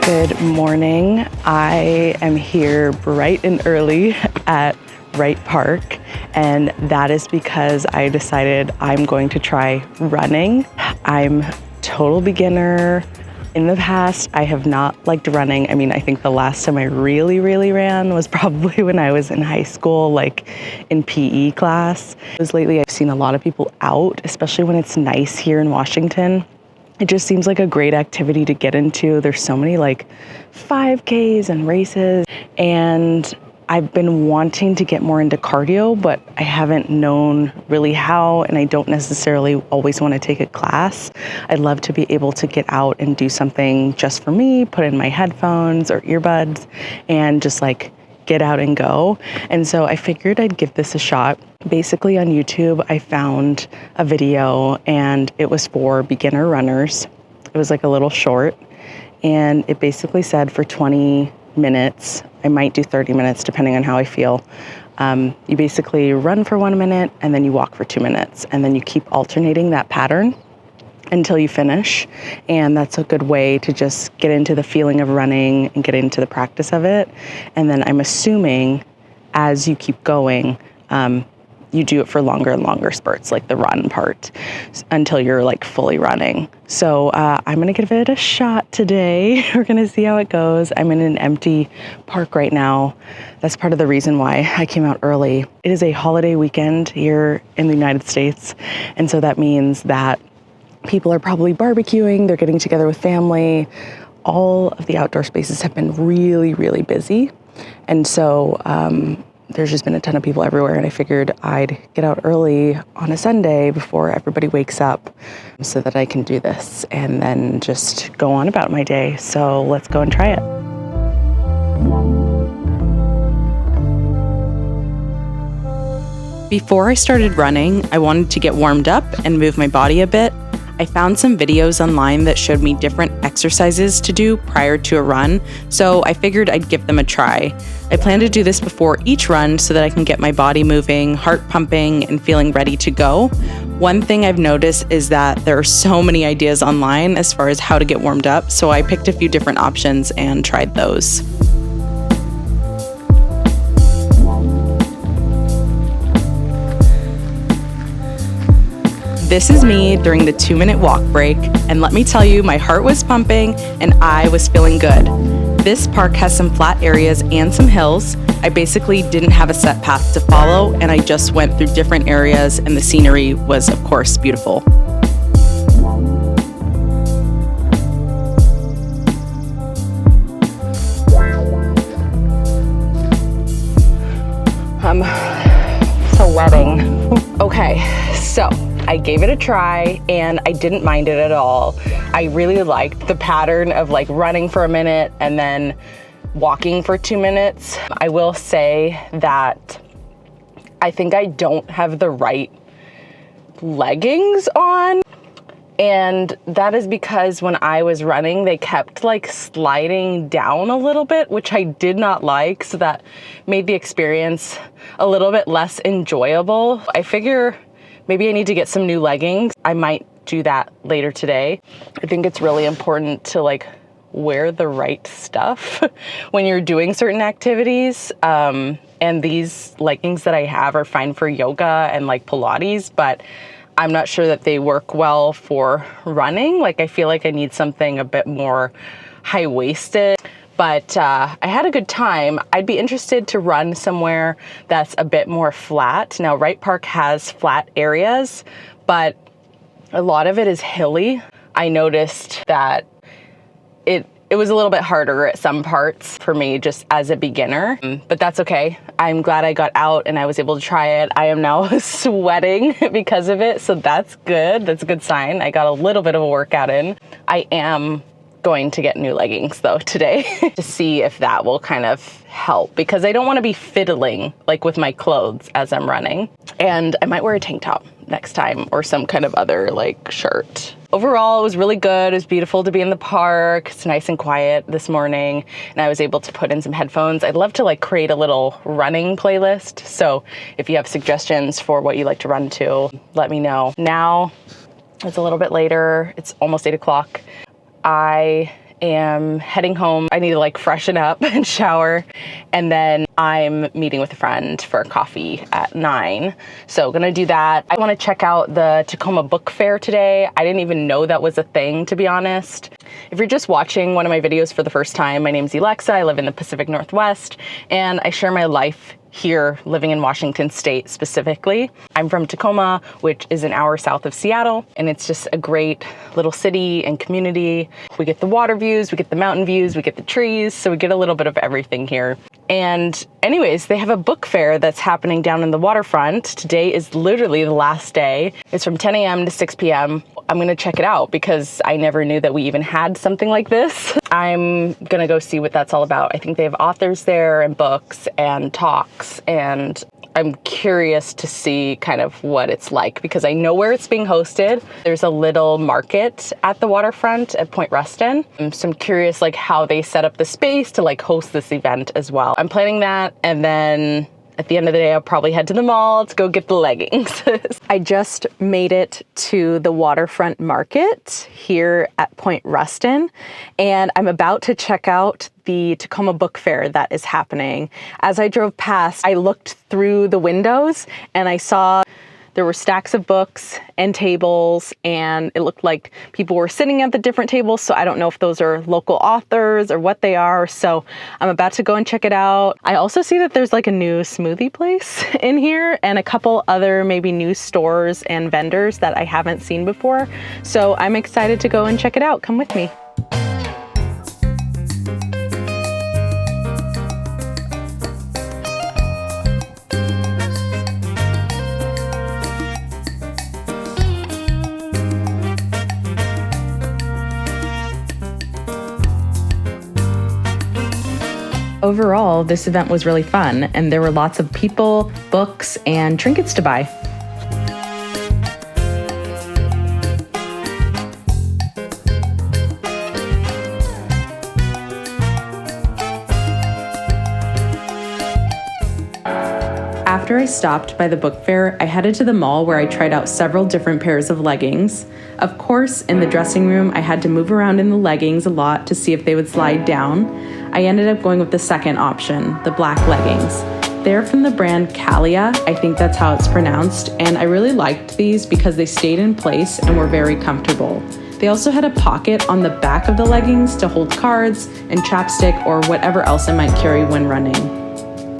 Good morning. I am here bright and early at Wright Park, and that is because I decided I'm going to try running. I'm total beginner. In the past, I have not liked running. I mean, I think the last time I really ran was probably when I was in high school, like in PE class. Because lately I've seen a lot of people out, especially when it's nice here in Washington. It just seems like a great activity to get into. There's so many like 5Ks and races, and I've been wanting to get more into cardio, but I haven't known really how, and I don't necessarily always want to take a class. I'd love to be able to get out and do something just for me, put in my headphones or earbuds, and just like get out and go. And so I figured I'd give this a shot. Basically on YouTube, I found a video and it was for beginner runners. It was like a little short, and it basically said for 20 minutes, I might do 30 minutes depending on how I feel. You basically run for 1 minute and then you walk for 2 minutes, and then you keep alternating that pattern until you finish. And that's a good way to just get into the feeling of running and get into the practice of it. And then I'm assuming as you keep going, you do it for longer and longer spurts, like the run part, until you're like fully running. So I'm gonna give it a shot today. We're gonna see how it goes. I'm in an empty park right now. That's part of the reason why I came out early. It is a holiday weekend here in the United States. And so that means that people are probably barbecuing, they're getting together with family. All of the outdoor spaces have been really busy. And so there's just been a ton of people everywhere, and I figured I'd get out early on a Sunday before everybody wakes up so that I can do this and then just go on about my day. So let's go and try it. Before I started running, I wanted to get warmed up and move my body a bit. I found some videos online that showed me different exercises to do prior to a run, so I figured I'd give them a try. I plan to do this before each run so that I can get my body moving, heart pumping, and feeling ready to go. One thing I've noticed is that there are so many ideas online as far as how to get warmed up, so I picked a few different options and tried those. This is me during the 2-minute walk break, and let me tell you, my heart was pumping and I was feeling good. This park has some flat areas and some hills. I basically didn't have a set path to follow, and I just went through different areas, and the scenery was, of course, beautiful. I'm sweating. Okay, so I gave it a try and I didn't mind it at all. I really liked the pattern of like running for a minute and then walking for 2 minutes. I will say that I think I don't have the right leggings on. And that is because when I was running, they kept like sliding down a little bit, which I did not like. So that made the experience a little bit less enjoyable. I figure maybe I need to get some new leggings. I might do that later today. I think it's really important to like wear the right stuff when you're doing certain activities. And these leggings that I have are fine for yoga and like Pilates, but I'm not sure that they work well for running. Like I feel like I need something a bit more high-waisted. But I had a good time. I'd be interested to run somewhere that's a bit more flat. Now, Wright Park has flat areas, but a lot of it is hilly. I noticed that it was a little bit harder at some parts for me just as a beginner, but that's okay. I'm glad I got out and I was able to try it. I am now sweating because of it, so that's good. That's a good sign. I got a little bit of a workout in. I am going to get new leggings though today to see if that will kind of help, because I don't want to be fiddling like with my clothes as I'm running. And I might wear a tank top next time or some kind of other like shirt. Overall, it was really good. It was beautiful to be in the park. It's nice and quiet this morning, and I was able to put in some headphones. I'd love to like create a little running playlist. So if you have suggestions for what you like to run to, let me know. Now it's a little bit later. It's almost 8 o'clock. I am heading home. I need to like freshen up and shower, and then I'm meeting with a friend for coffee at 9. So gonna do that. I wanna check out the Tacoma Book Fair today. I didn't even know that was a thing, to be honest. If you're just watching one of my videos for the first time, my name's Alexa. I live in the Pacific Northwest, and I share my life here living in Washington State specifically. I'm from Tacoma, which is an hour south of Seattle, and it's just a great little city and community. We get the water views, we get the mountain views, we get the trees, so we get a little bit of everything here. And anyways, they have a book fair that's happening down in the waterfront. Today is literally the last day. It's from 10 a.m. to 6 p.m. I'm gonna check it out because I never knew that we even had something like this. I'm gonna go see what that's all about. I think they have authors there and books and talks, and I'm curious to see kind of what it's like because I know where it's being hosted. There's a little market at the waterfront at Point Ruston. So I'm curious like how they set up the space to like host this event as well. I'm planning that, and then at the end of the day, I'll probably head to the mall to go get the leggings. I just made it to the waterfront market here at Point Ruston, and I'm about to check out the Tacoma Book Fair that is happening. As I drove past, I looked through the windows and I saw there were stacks of books and tables, and it looked like people were sitting at the different tables. So I don't know if those are local authors or what they are. So I'm about to go and check it out. I also see that there's like a new smoothie place in here and a couple other maybe new stores and vendors that I haven't seen before. So I'm excited to go and check it out. Come with me. Overall, this event was really fun, and there were lots of people, books, and trinkets to buy. After I stopped by the book fair, I headed to the mall where I tried out several different pairs of leggings. Of course, in the dressing room, I had to move around in the leggings a lot to see if they would slide down. I ended up going with the second option, the black leggings. They're from the brand Calia, I think that's how it's pronounced, and I really liked these because they stayed in place and were very comfortable. They also had a pocket on the back of the leggings to hold cards and chapstick or whatever else I might carry when running.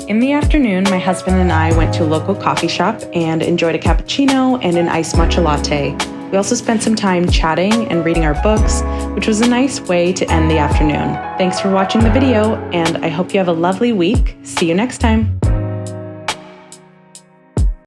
In the afternoon, my husband and I went to a local coffee shop and enjoyed a cappuccino and an iced matcha latte. We also spent some time chatting and reading our books, which was a nice way to end the afternoon. Thanks for watching the video, and I hope you have a lovely week. See you next time.